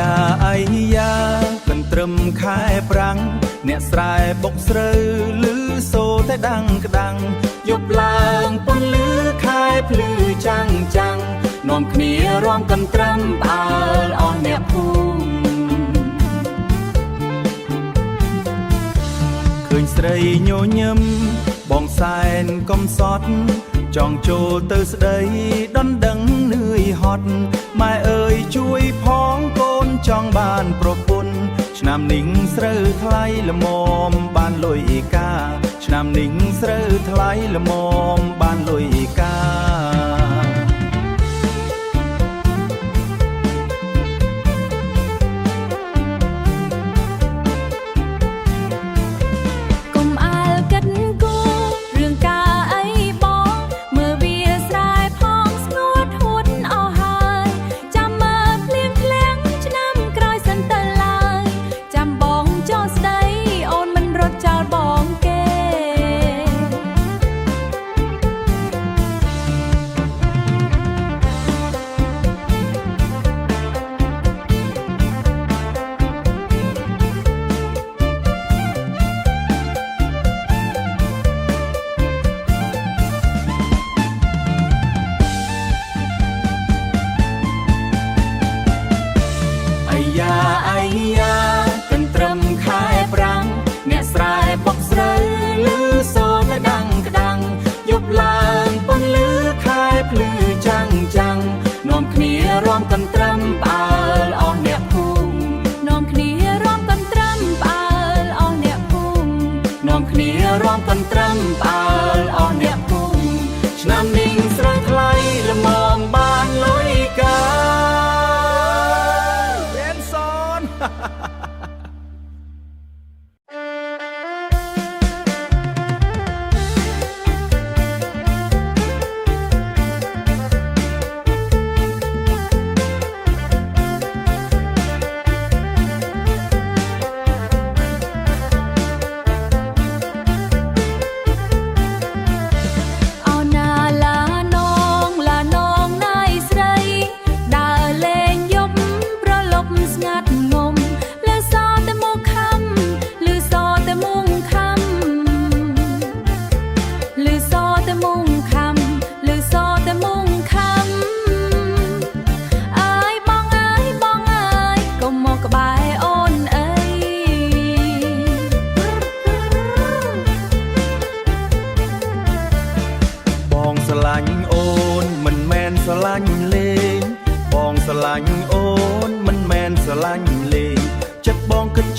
យ៉ាអាយយ៉ាកន្ទ្រឹមខែប្រាំងអ្នកស្រែបុកស្រូវឮសូរតែដាំងក្ដាំងយប់ឡើងពន្លឺខែភ្លឺចាំងចាំងនាំគ្នារាំកន្ទ្រឹមផ្អើលអស់អ្នកភូមិឃើញស្រីញញឹមបងសែនកំសត់ចង់ចូលទៅស្ដីដណ្ដឹងនឿយហត់ម៉ែអើយជួយផងកូនចង់បានប្រពន្ធឆ្នាំនេះស្រូវថ្លៃល្មមបានលុយកាឆ្នាំនេះស្រូវថ្លៃល្មមបានលុយកា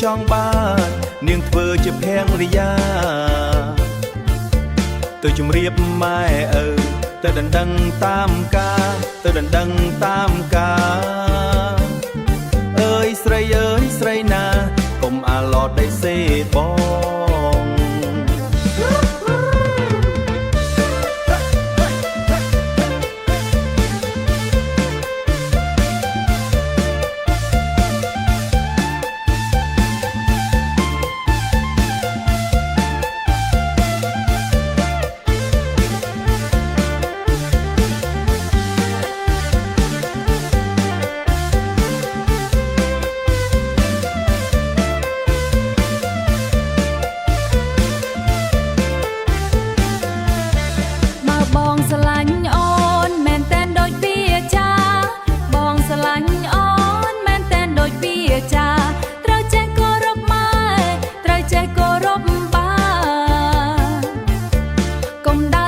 ចង់បាននាងធ្វើជាភរិយាទៅជម្រាបម៉ែឪទៅដណ្ដឹងតាមការទៅដណ្ដឹងតាមការអើយស្រីណាកុំអាឡតដៃសេបងកុំដ